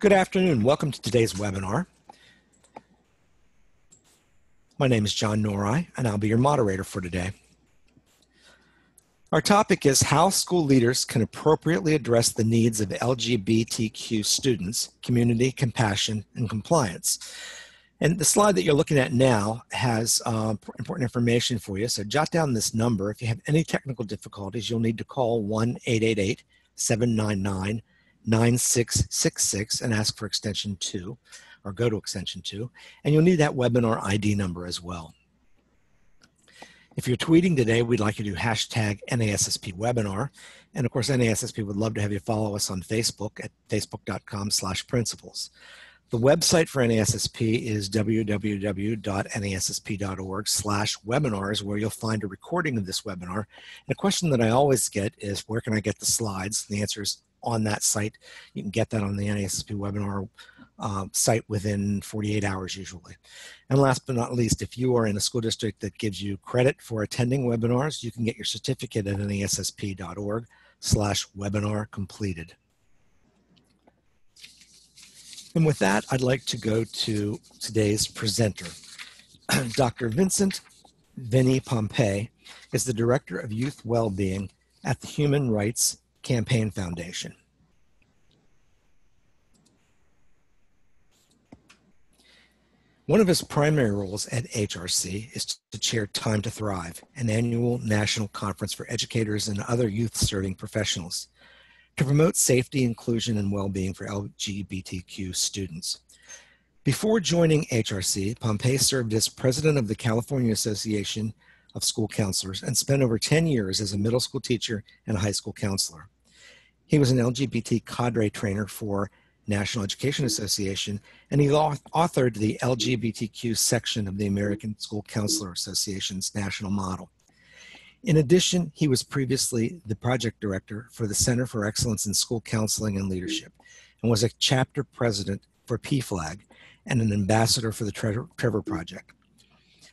Good afternoon. Welcome to today's webinar. My name is John Nori, and I'll be your moderator for today. Our topic is how school leaders can appropriately address the needs of LGBTQ students, community, compassion, and compliance. And the slide that you're looking at now has important information for you. So jot down this number. If you have any technical difficulties, you'll need to call 1-888-799-9666 and ask for extension 2, or go to extension 2. And you'll need that webinar ID number as well. If you're tweeting today, we'd like you to do hashtag NASSP webinar. And of course, NASSP would love to have you follow us on Facebook at facebook.com/principals. The website for NASSP is www.nassp.org/webinars, where you'll find a recording of this webinar. And a question that I always get is, where can I get the slides? And the answer is on that site. You can get that on the NASSP webinar site within 48 hours usually. And last but not least, if you are in a school district that gives you credit for attending webinars, you can get your certificate at nassp.org/webinar completed. And with that, I'd like to go to today's presenter. Dr. Vincent Vinnie Pompei is the Director of Youth Wellbeing at the Human Rights Campaign Foundation. One of his primary roles at HRC is to chair Time to Thrive, an annual national conference for educators and other youth-serving professionals, to promote safety, inclusion, and well-being for LGBTQ students. Before joining HRC, Pompei served as president of the California Association of School Counselors and spent over 10 years as a middle school teacher and a high school counselor. He was an LGBT cadre trainer for National Education Association, and he authored the LGBTQ section of the American School Counselor Association's national model. In addition, he was previously the project director for the Center for Excellence in School Counseling and Leadership, and was a chapter president for PFLAG and an ambassador for the Trevor Project.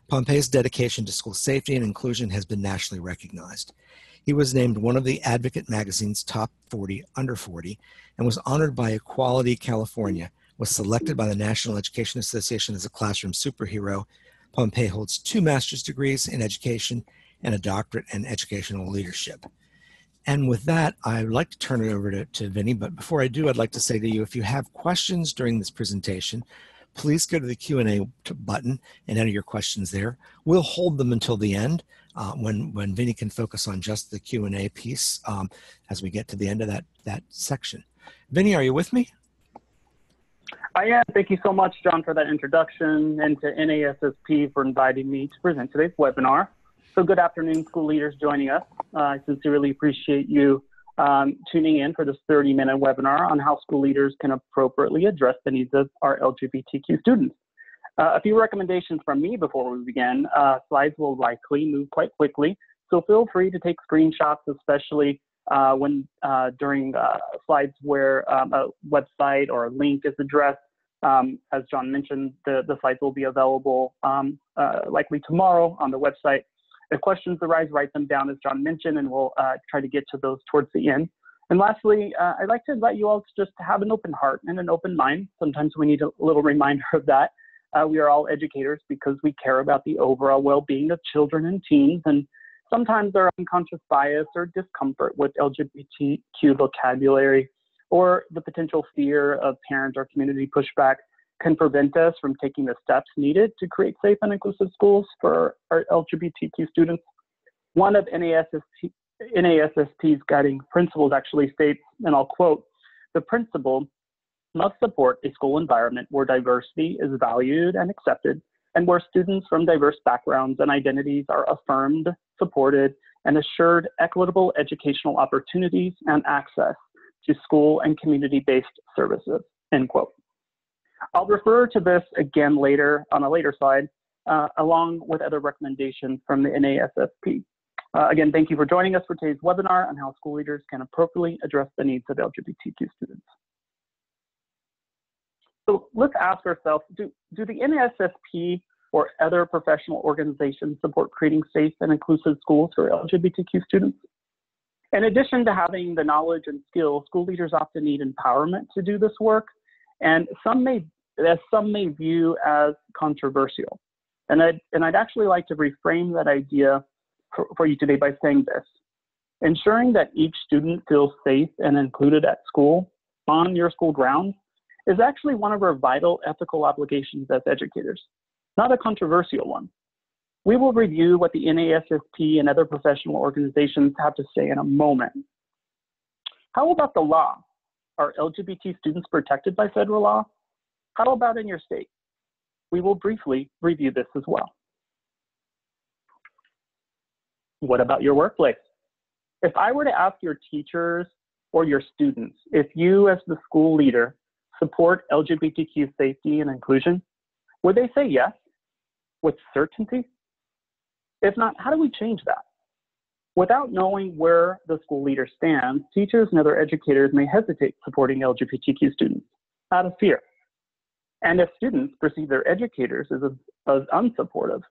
Pompei's dedication to school safety and inclusion has been nationally recognized. He was named one of the Advocate magazine's top 40 under 40 and was honored by Equality California, was selected by the National Education Association as a classroom superhero. Pompei holds 2 master's degrees in education and a doctorate in educational leadership. And with that, I'd like to turn it over to Vinny, but before I do, I'd like to say to you, if you have questions during this presentation, please go to the Q&A button and enter your questions there. We'll hold them until the end when Vinny can focus on just the Q&A piece as we get to the end of that section. Vinny, are you with me? I am. Thank you so much, John, for that introduction, and to NASSP for inviting me to present today's webinar. So good afternoon, school leaders joining us. I sincerely appreciate you tuning in for this 30-minute webinar on how school leaders can appropriately address the needs of our LGBTQ students. A few recommendations from me before we begin. Slides will likely move quite quickly, so feel free to take screenshots, especially when during slides where a website or a link is addressed. As John mentioned, the slides will be available likely tomorrow on the website. If questions arise, write them down as John mentioned, and we'll try to get to those towards the end. And lastly, I'd like to invite you all to just have an open heart and an open mind. Sometimes we need a little reminder of that. We are all educators because we care about the overall well-being of children and teens, and sometimes their unconscious bias or discomfort with LGBTQ vocabulary or the potential fear of parent or community pushback can prevent us from taking the steps needed to create safe and inclusive schools for our LGBTQ students. One of NASSP's guiding principles actually states, and I'll quote, "The principal must support a school environment where diversity is valued and accepted, and where students from diverse backgrounds and identities are affirmed, supported, and assured equitable educational opportunities and access to school and community-based services," end quote. I'll refer to this again later on a later slide, along with other recommendations from the NASSP. Again, thank you for joining us for today's webinar on how school leaders can appropriately address the needs of LGBTQ students. So let's ask ourselves, do the NASSP or other professional organizations support creating safe and inclusive schools for LGBTQ students? In addition to having the knowledge and skills, school leaders often need empowerment to do this work. and some may view as controversial. And I'd actually like to reframe that idea for you today by saying this. Ensuring that each student feels safe and included at school, on your school grounds, is actually one of our vital ethical obligations as educators, not a controversial one. We will review what the NASSP and other professional organizations have to say in a moment. How about the law? Are LGBT students protected by federal law? How about in your state? We will briefly review this as well. What about your workplace? If I were to ask your teachers or your students, if you as the school leader support LGBTQ safety and inclusion, would they say yes with certainty? If not, how do we change that? Without knowing where the school leader stands, teachers and other educators may hesitate supporting LGBTQ students out of fear. And if students perceive their educators as unsupportive,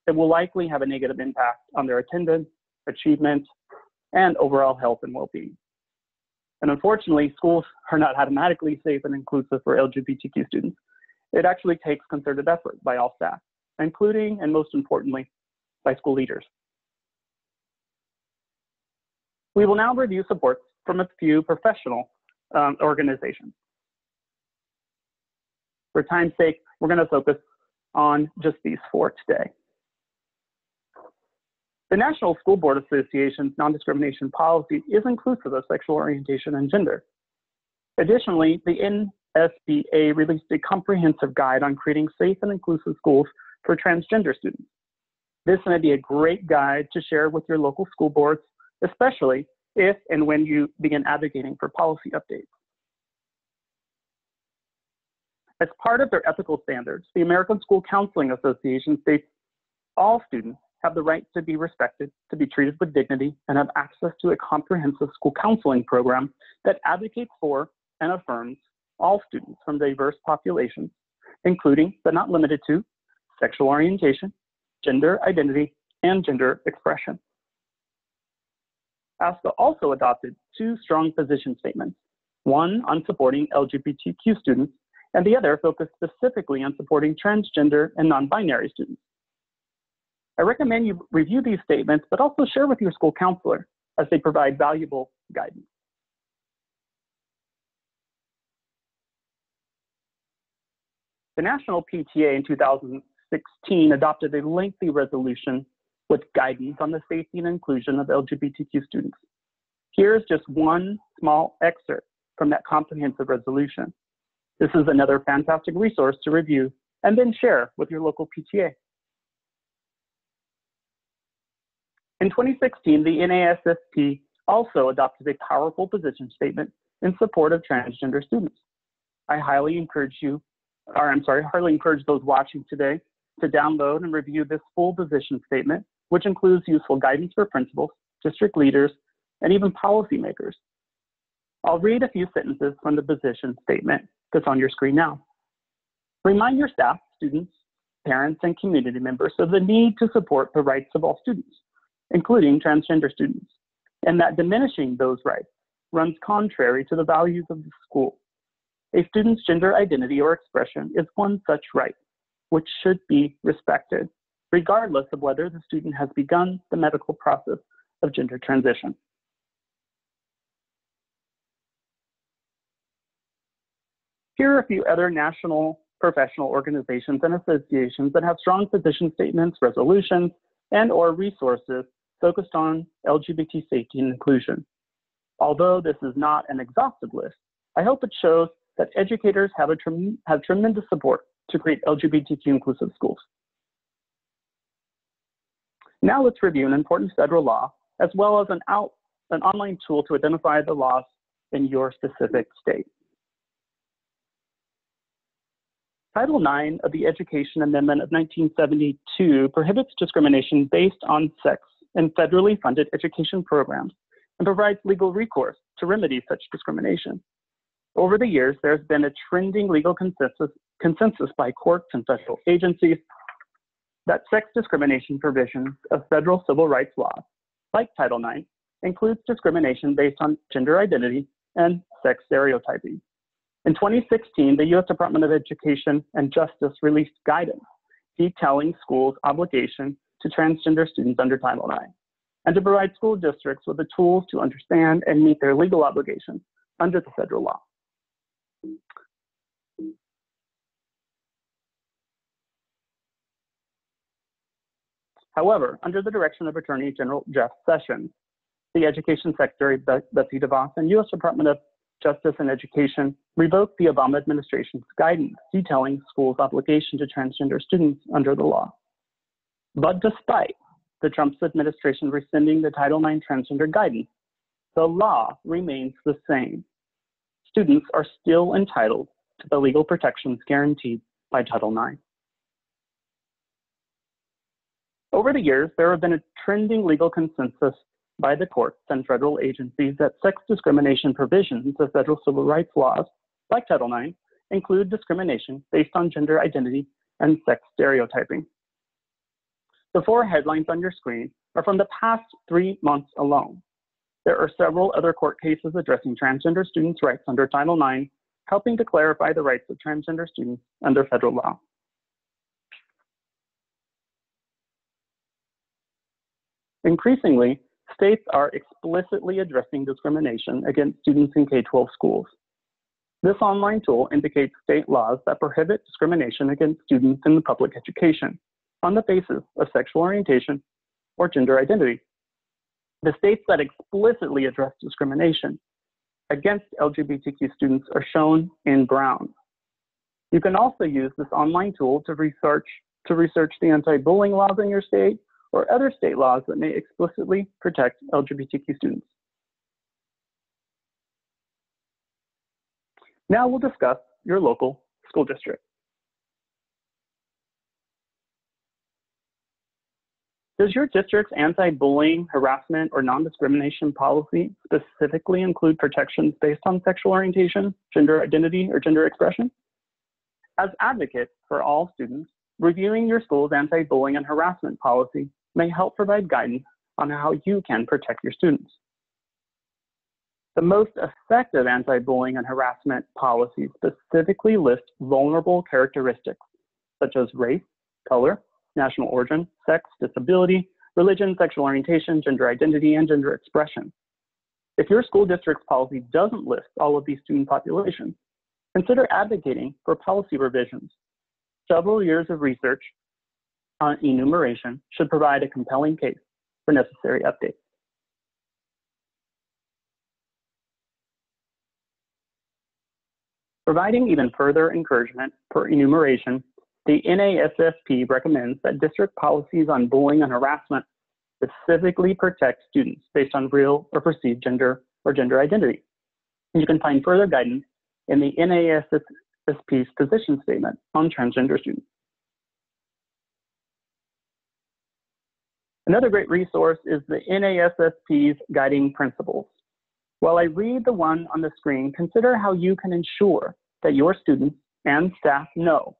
it will likely have a negative impact on their attendance, achievement, and overall health and well-being. And unfortunately, schools are not automatically safe and inclusive for LGBTQ students. It actually takes concerted effort by all staff, including, and most importantly, by school leaders. We will now review supports from a few professional organizations. For time's sake, we're going to focus on just these four today. The National School Board Association's non-discrimination policy is inclusive of sexual orientation and gender. Additionally, the NSBA released a comprehensive guide on creating safe and inclusive schools for transgender students. This may be a great guide to share with your local school boards, especially if and when you begin advocating for policy updates. As part of their ethical standards, the American School Counseling Association states all students have the right to be respected, to be treated with dignity, and have access to a comprehensive school counseling program that advocates for and affirms all students from diverse populations, including, but not limited to, sexual orientation, gender identity, and gender expression. ASCA also adopted two strong position statements, one on supporting LGBTQ students, and the other focused specifically on supporting transgender and non-binary students. I recommend you review these statements, but also share with your school counselor as they provide valuable guidance. The National PTA in 2016 adopted a lengthy resolution with guidance on the safety and inclusion of LGBTQ students. Here's just one small excerpt from that comprehensive resolution. This is another fantastic resource to review and then share with your local PTA. In 2016, the NASSP also adopted a powerful position statement in support of transgender students. I highly encourage those watching today to download and review this full position statement, which includes useful guidance for principals, district leaders, and even policymakers. I'll read a few sentences from the position statement that's on your screen now. Remind your staff, students, parents, and community members of the need to support the rights of all students, including transgender students, and that diminishing those rights runs contrary to the values of the school. A student's gender identity or expression is one such right, which should be respected, regardless of whether the student has begun the medical process of gender transition. Here are a few other national professional organizations and associations that have strong position statements, resolutions, and/or resources focused on LGBT safety and inclusion. Although this is not an exhaustive list, I hope it shows that educators have tremendous support to create LGBTQ inclusive schools. Now let's review an important federal law, as well as an online tool to identify the laws in your specific state. Title IX of the Education Amendment of 1972 prohibits discrimination based on sex in federally funded education programs and provides legal recourse to remedy such discrimination. Over the years, there's been a trending legal consensus by courts and federal agencies that sex discrimination provisions of federal civil rights laws, like Title IX, includes discrimination based on gender identity and sex stereotyping. In 2016, the U.S. Department of Education and Justice released guidance detailing schools' obligation to transgender students under Title IX, and to provide school districts with the tools to understand and meet their legal obligations under the federal law. However, under the direction of Attorney General Jeff Sessions, the Education Secretary Betsy DeVos, and U.S. Department of Justice and Education revoked the Obama administration's guidance detailing schools' obligation to transgender students under the law. But despite the Trump administration rescinding the Title IX transgender guidance, the law remains the same. Students are still entitled to the legal protections guaranteed by Title IX. Over the years, there have been a trending legal consensus by the courts and federal agencies that sex discrimination provisions of federal civil rights laws, like Title IX, include discrimination based on gender identity and sex stereotyping. The 4 headlines on your screen are from the past 3 months alone. There are several other court cases addressing transgender students' rights under Title IX, helping to clarify the rights of transgender students under federal law. Increasingly, states are explicitly addressing discrimination against students in K-12 schools. This online tool indicates state laws that prohibit discrimination against students in public education on the basis of sexual orientation or gender identity. The states that explicitly address discrimination against LGBTQ students are shown in brown. You can also use this online tool to research the anti-bullying laws in your state or other state laws that may explicitly protect LGBTQ students. Now we'll discuss your local school district. Does your district's anti-bullying, harassment, or non-discrimination policy specifically include protections based on sexual orientation, gender identity, or gender expression? As advocates for all students, reviewing your school's anti-bullying and harassment policy may help provide guidance on how you can protect your students. The most effective anti-bullying and harassment policies specifically list vulnerable characteristics such as race, color, national origin, sex, disability, religion, sexual orientation, gender identity, and gender expression. If your school district's policy doesn't list all of these student populations, consider advocating for policy revisions. Several years of research on enumeration should provide a compelling case for necessary updates. Providing even further encouragement for enumeration, the NASSP recommends that district policies on bullying and harassment specifically protect students based on real or perceived gender or gender identity. And you can find further guidance in the NASSP's position statement on transgender students. Another great resource is the NASSP's Guiding Principles. While I read the one on the screen, consider how you can ensure that your students and staff know,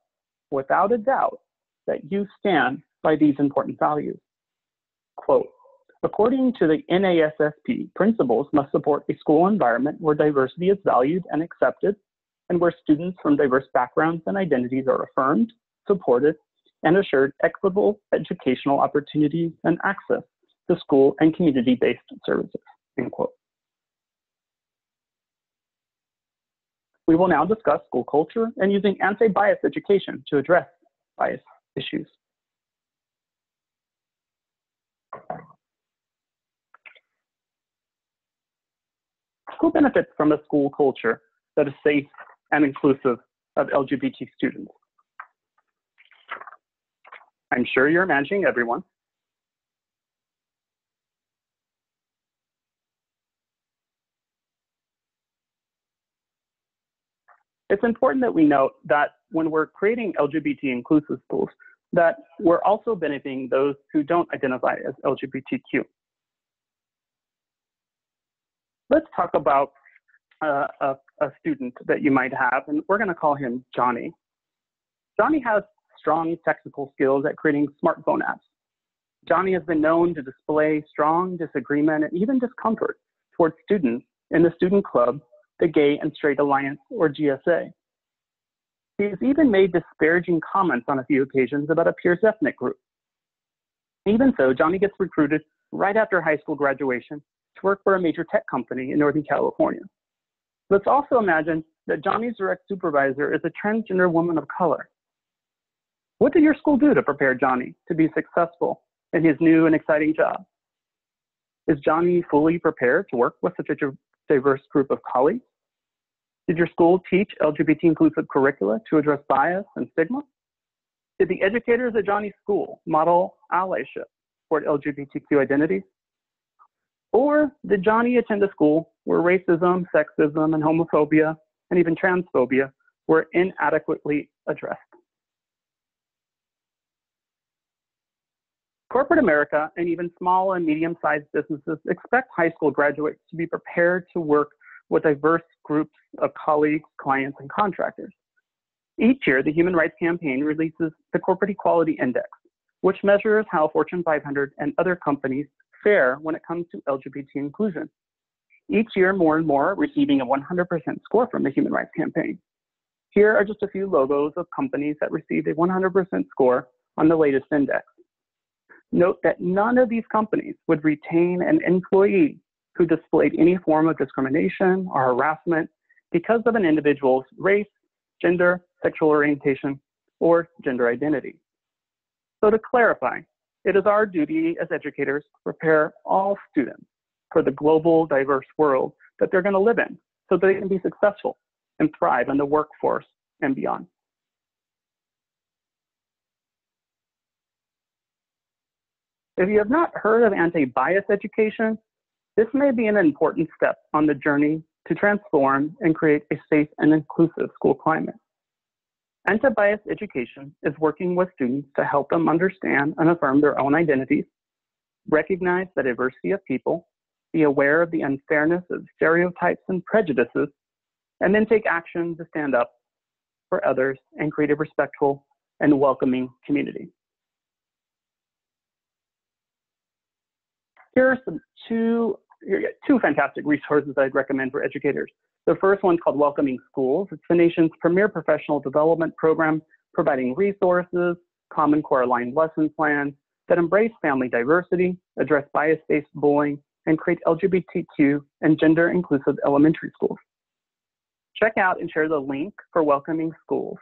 without a doubt, that you stand by these important values. Quote, according to the NASSP, principals must support a school environment where diversity is valued and accepted, and where students from diverse backgrounds and identities are affirmed, supported, and assured equitable educational opportunities and access to school and community-based services, end quote. We will now discuss school culture and using anti-bias education to address bias issues. Who benefits from a school culture that is safe and inclusive of LGBT students? I'm sure you're imagining everyone. It's important that we note that when we're creating LGBT inclusive schools, that we're also benefiting those who don't identify as LGBTQ. Let's talk about a student that you might have, and we're going to call him Johnny. Johnny has strong technical skills at creating smartphone apps. Johnny has been known to display strong disagreement and even discomfort towards students in the student club the Gay and Straight Alliance, or GSA. He has even made disparaging comments on a few occasions about a peer's ethnic group. Even so, Johnny gets recruited right after high school graduation to work for a major tech company in Northern California. Let's also imagine that Johnny's direct supervisor is a transgender woman of color. What did your school do to prepare Johnny to be successful in his new and exciting job? Is Johnny fully prepared to work with such a diverse group of colleagues? Did your school teach LGBT inclusive curricula to address bias and stigma? Did the educators at Johnny's school model allyship toward LGBTQ identities? Or did Johnny attend a school where racism, sexism, and homophobia, and even transphobia were inadequately addressed? Corporate America and even small and medium-sized businesses expect high school graduates to be prepared to work with diverse groups of colleagues, clients, and contractors. Each year, the Human Rights Campaign releases the Corporate Equality Index, which measures how Fortune 500 and other companies fare when it comes to LGBT inclusion. Each year, more and more are receiving a 100% score from the Human Rights Campaign. Here are just a few logos of companies that received a 100% score on the latest index. Note that none of these companies would retain an employee who displayed any form of discrimination or harassment because of an individual's race, gender, sexual orientation, or gender identity. So to clarify, it is our duty as educators to prepare all students for the global, diverse world that they're going to live in so they can be successful and thrive in the workforce and beyond. If you have not heard of anti-bias education, this may be an important step on the journey to transform and create a safe and inclusive school climate. Anti-bias education is working with students to help them understand and affirm their own identities, recognize the diversity of people, be aware of the unfairness of stereotypes and prejudices, and then take action to stand up for others and create a respectful and welcoming community. Here are two fantastic resources I'd recommend for educators. The first one's called Welcoming Schools. It's the nation's premier professional development program, providing resources, Common Core aligned lesson plans that embrace family diversity, address bias-based bullying, and create LGBTQ and gender inclusive elementary schools. Check out and share the link for Welcoming Schools.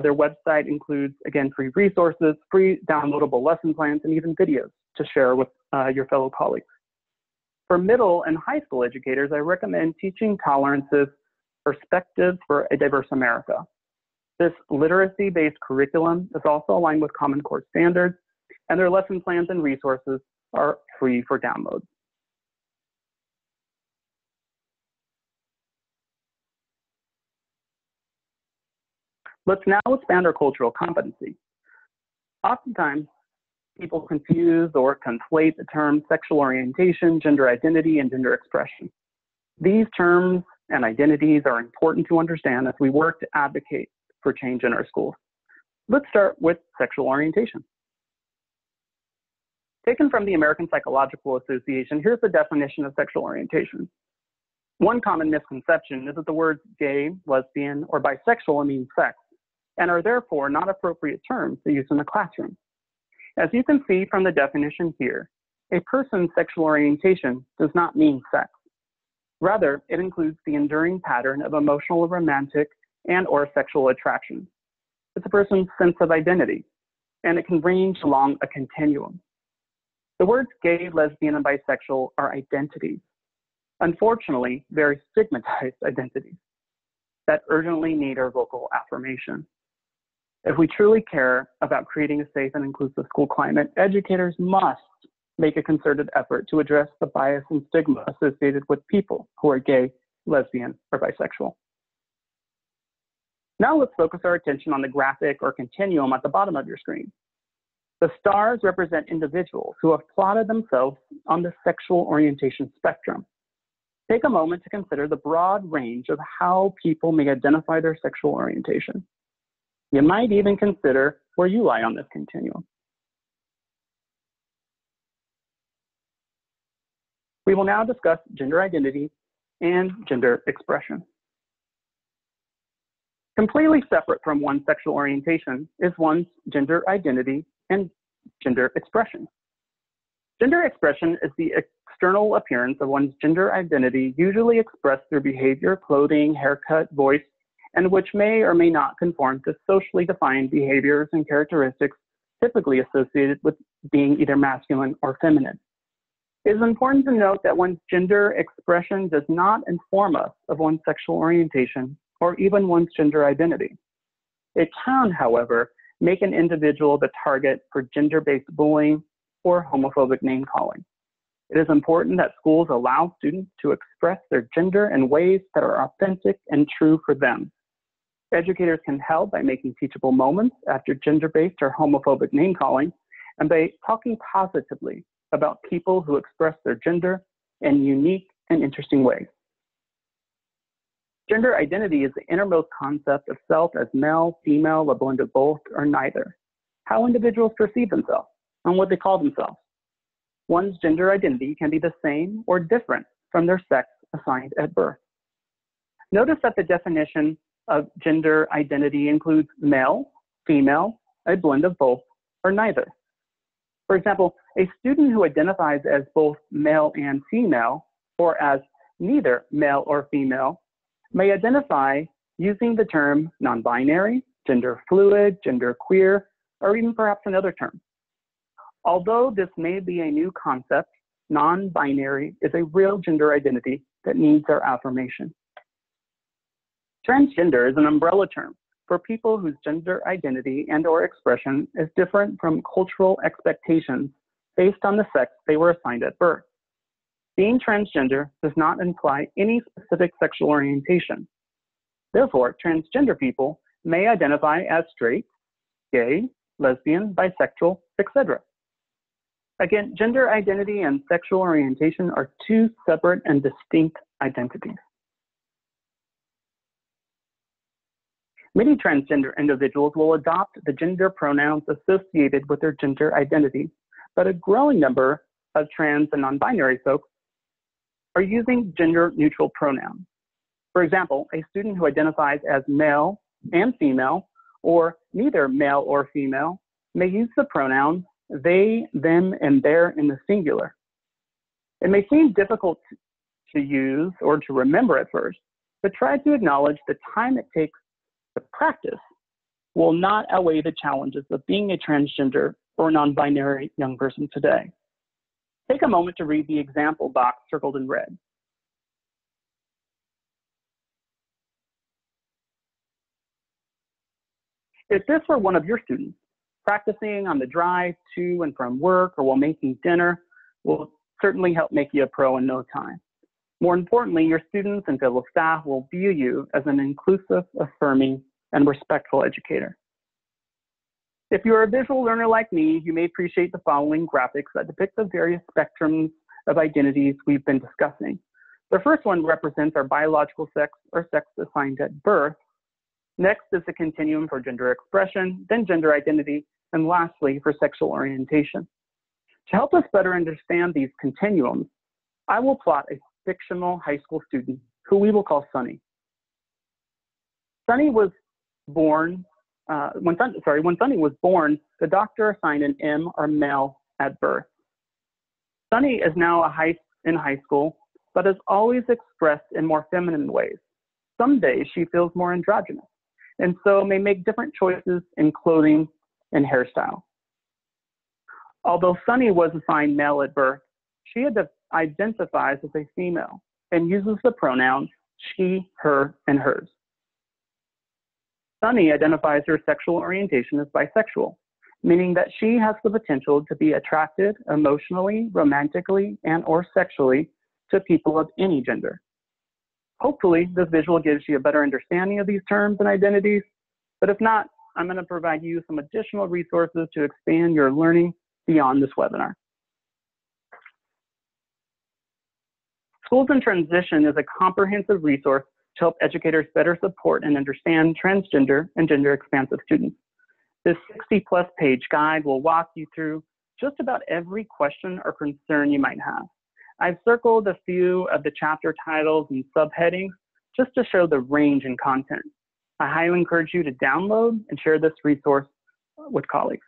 Their website includes, again, free resources, free downloadable lesson plans, and even videos to share with your fellow colleagues. For middle and high school educators, I recommend Teaching Tolerance's Perspectives for a Diverse America. This literacy-based curriculum is also aligned with Common Core standards, and their lesson plans and resources are free for download. Let's now expand our cultural competency. Oftentimes, people confuse or conflate the terms sexual orientation, gender identity, and gender expression. These terms and identities are important to understand as we work to advocate for change in our schools. Let's start with sexual orientation. Taken from the American Psychological Association, here's the definition of sexual orientation. One common misconception is that the words gay, lesbian, or bisexual mean sex, and are therefore not appropriate terms to use in the classroom. As you can see from the definition here, a person's sexual orientation does not mean sex. Rather, it includes the enduring pattern of emotional, romantic, and/or sexual attraction. It's a person's sense of identity, and it can range along a continuum. The words gay, lesbian, and bisexual are identities. Unfortunately, very stigmatized identities that urgently need our vocal affirmation. If we truly care about creating a safe and inclusive school climate, educators must make a concerted effort to address the bias and stigma associated with people who are gay, lesbian, or bisexual. Now let's focus our attention on the graphic or continuum at the bottom of your screen. The stars represent individuals who have plotted themselves on the sexual orientation spectrum. Take a moment to consider the broad range of how people may identify their sexual orientation. You might even consider where you lie on this continuum. We will now discuss gender identity and gender expression. Completely separate from one's sexual orientation is one's gender identity and gender expression. Gender expression is the external appearance of one's gender identity, usually expressed through behavior, clothing, haircut, voice, and which may or may not conform to socially defined behaviors and characteristics typically associated with being either masculine or feminine. It is important to note that one's gender expression does not inform us of one's sexual orientation or even one's gender identity. It can, however, make an individual the target for gender-based bullying or homophobic name-calling. It is important that schools allow students to express their gender in ways that are authentic and true for them. Educators can help by making teachable moments after gender-based or homophobic name-calling and by talking positively about people who express their gender in unique and interesting ways. Gender identity is the innermost concept of self as male, female, a blend of both, or neither. How individuals perceive themselves and what they call themselves. One's gender identity can be the same or different from their sex assigned at birth. Notice that the definition of gender identity includes male, female, a blend of both, or neither. For example, a student who identifies as both male and female, or as neither male or female, may identify using the term non-binary, gender fluid, gender queer, or even perhaps another term. Although this may be a new concept, non-binary is a real gender identity that needs our affirmation. Transgender is an umbrella term for people whose gender identity and/or expression is different from cultural expectations based on the sex they were assigned at birth. Being transgender does not imply any specific sexual orientation. Therefore, transgender people may identify as straight, gay, lesbian, bisexual, etc. Again, gender identity and sexual orientation are two separate and distinct identities. Many transgender individuals will adopt the gender pronouns associated with their gender identity, but a growing number of trans and non-binary folks are using gender-neutral pronouns. For example, a student who identifies as male and female, or neither male or female, may use the pronouns they, them, and their in the singular. It may seem difficult to use or to remember at first, but try to acknowledge the time it takes to practice will not outweigh the challenges of being a transgender or non-binary young person today. Take a moment to read the example box circled in red. If this were one of your students, practicing on the drive to and from work or while making dinner will certainly help make you a pro in no time. More importantly, your students and fellow staff will view you as an inclusive, affirming, and respectful educator. If you're a visual learner like me, you may appreciate the following graphics that depict the various spectrums of identities we've been discussing. The first one represents our biological sex or sex assigned at birth. Next is the continuum for gender expression, then gender identity, and lastly for sexual orientation. To help us better understand these continuums, I will plot a fictional high school student who we will call Sunny. Sunny was born when Sunny was born, the doctor assigned an M or male at birth. Sunny is now in high school, but is always expressed in more feminine ways. Some days she feels more androgynous, and so may make different choices in clothing and hairstyle. Although Sunny was assigned male at birth, she identifies as a female and uses the pronouns she, her, and hers. Sunny identifies her sexual orientation as bisexual, meaning that she has the potential to be attracted emotionally, romantically, and/or sexually to people of any gender. Hopefully, this visual gives you a better understanding of these terms and identities, but if not, I'm going to provide you some additional resources to expand your learning beyond this webinar. Schools in Transition is a comprehensive resource to help educators better support and understand transgender and gender expansive students. This 60+ page guide will walk you through just about every question or concern you might have. I've circled a few of the chapter titles and subheadings just to show the range in content. I highly encourage you to download and share this resource with colleagues.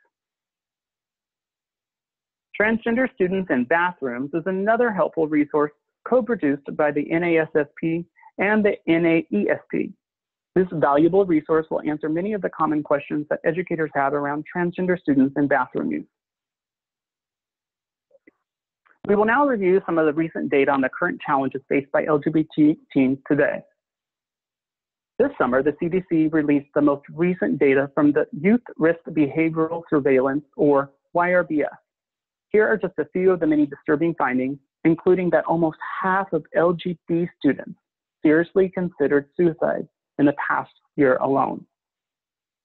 Transgender Students in Bathrooms is another helpful resource co-produced by the NASSP and the NAESP. This valuable resource will answer many of the common questions that educators have around transgender students in bathroom use. We will now review some of the recent data on the current challenges faced by LGBT teens today. This summer, the CDC released the most recent data from the Youth Risk Behavioral Surveillance, or YRBS. Here are just a few of the many disturbing findings, including that almost half of LGBT students seriously considered suicide in the past year alone.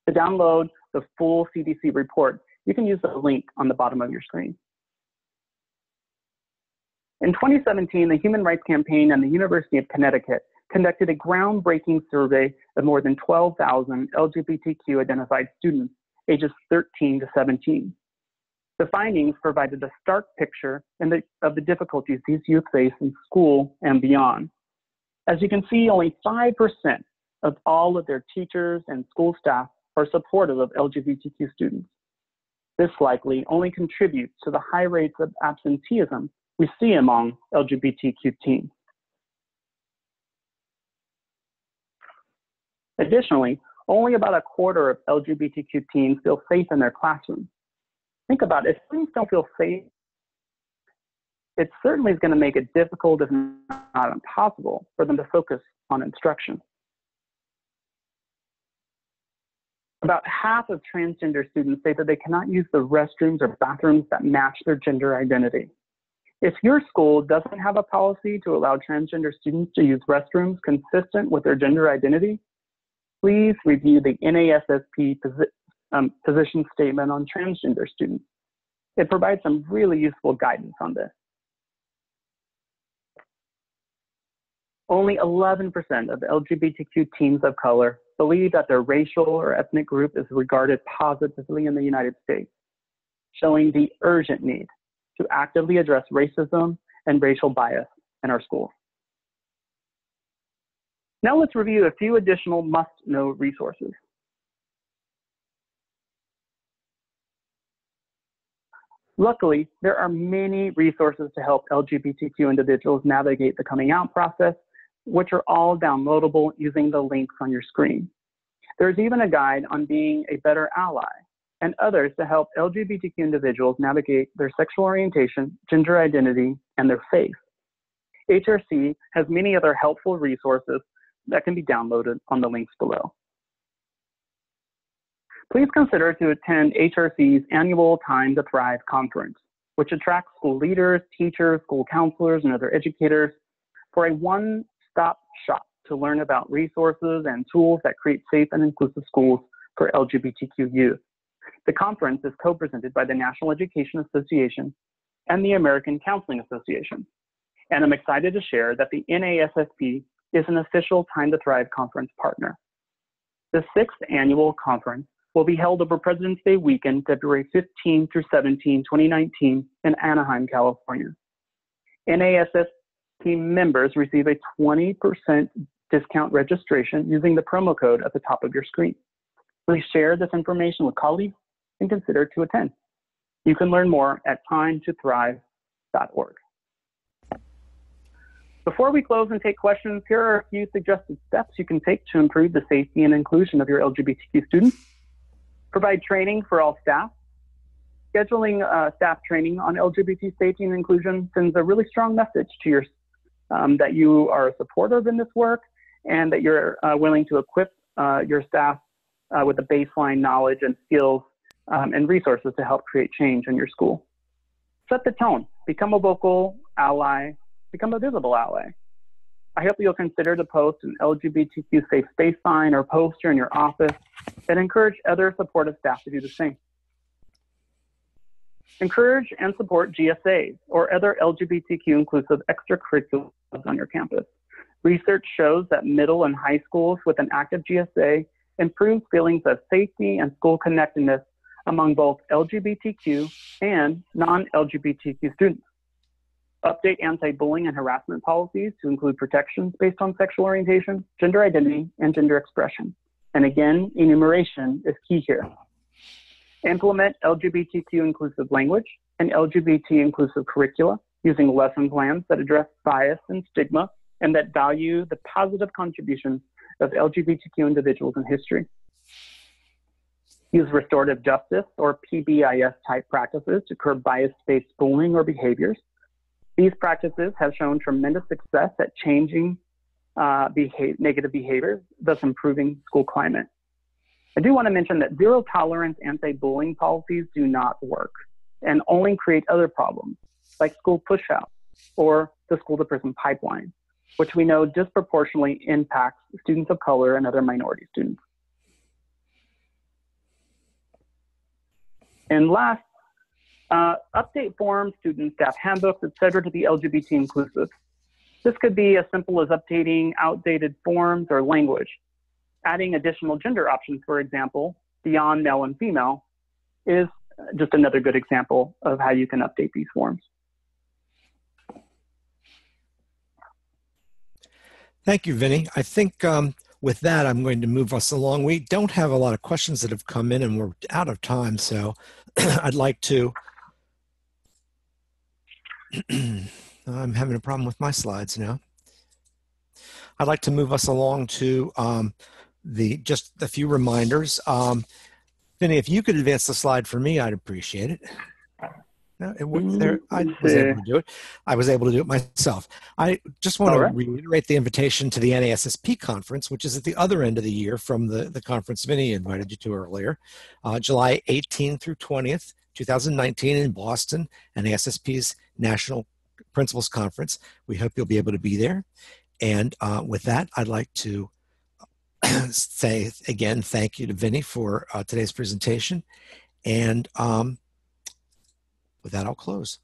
To download the full CDC report, you can use the link on the bottom of your screen. In 2017, the Human Rights Campaign and the University of Connecticut conducted a groundbreaking survey of more than 12,000 LGBTQ identified students ages 13 to 17. The findings provided a stark picture of the difficulties these youth face in school and beyond. As you can see, only 5% of all of their teachers and school staff are supportive of LGBTQ students. This likely only contributes to the high rates of absenteeism we see among LGBTQ teens. Additionally, only about a quarter of LGBTQ teens feel safe in their classroom. Think about it, if students don't feel safe, it certainly is going to make it difficult, if not impossible, for them to focus on instruction. About half of transgender students say that they cannot use the restrooms or bathrooms that match their gender identity. If your school doesn't have a policy to allow transgender students to use restrooms consistent with their gender identity, please review the NASSP position statement on transgender students. It provides some really useful guidance on this. Only 11% of LGBTQ teens of color believe that their racial or ethnic group is regarded positively in the United States, showing the urgent need to actively address racism and racial bias in our schools. Now let's review a few additional must-know resources. Luckily, there are many resources to help LGBTQ individuals navigate the coming out process, which are all downloadable using the links on your screen. There's even a guide on being a better ally and others to help LGBTQ individuals navigate their sexual orientation, gender identity, and their faith. HRC has many other helpful resources that can be downloaded on the links below. Please consider to attend HRC's annual Time to Thrive conference, which attracts school leaders, teachers, school counselors, and other educators for a one-stop shop to learn about resources and tools that create safe and inclusive schools for LGBTQ youth. The conference is co-presented by the National Education Association and the American Counseling Association. And I'm excited to share that the NASSP is an official Time to Thrive conference partner. The 6th annual conference will be held over President's Day weekend, February 15 through 17, 2019 in Anaheim, California. NASSP members receive a 20% discount registration using the promo code at the top of your screen. Please share this information with colleagues and consider to attend. You can learn more at timetothrive.org. Before we close and take questions, here are a few suggested steps you can take to improve the safety and inclusion of your LGBTQ students. Provide training for all staff. Scheduling staff training on LGBT safety and inclusion sends a really strong message to your that you are supportive in this work and that you're willing to equip your staff with the baseline knowledge and skills and resources to help create change in your school. Set the tone. Become a vocal ally. Become a visible ally. I hope you'll consider to post an LGBTQ safe space sign or poster in your office and encourage other supportive staff to do the same. Encourage and support GSAs or other LGBTQ inclusive extracurriculars on your campus. Research shows that middle and high schools with an active GSA improve feelings of safety and school connectedness among both LGBTQ and non-LGBTQ students. Update anti-bullying and harassment policies to include protections based on sexual orientation, gender identity, and gender expression. And again, enumeration is key here. Implement LGBTQ inclusive language and LGBT inclusive curricula using lesson plans that address bias and stigma and that value the positive contributions of LGBTQ individuals in history. Use restorative justice or PBIS type practices to curb bias-based bullying or behaviors. These practices have shown tremendous success at changing negative behaviors, thus improving school climate. I do want to mention that zero tolerance anti-bullying policies do not work and only create other problems like school push-out or the school to prison pipeline, which we know disproportionately impacts students of color and other minority students. And last, update forms, student staff handbooks, etc. to be LGBT inclusive. This could be as simple as updating outdated forms or language. Adding additional gender options, for example, beyond male and female, is just another good example of how you can update these forms. Thank you, Vinny. I think with that, I'm going to move us along. We don't have a lot of questions that have come in and we're out of time, so I'd like to, I'm having a problem with my slides now. I'd like to move us along to just a few reminders. Vinny, if you could advance the slide for me, I'd appreciate it. No, it wasn't there. I was able to do it. I was able to do it myself. I just want to reiterate the invitation to the NASSP conference, which is at the other end of the year from the conference Vinny invited you to earlier, July 18th through 20th, 2019 in Boston, NASSP's National Principals Conference. We hope you'll be able to be there. And with that, I'd like to say again, thank you to Vinny for today's presentation. And with that, I'll close.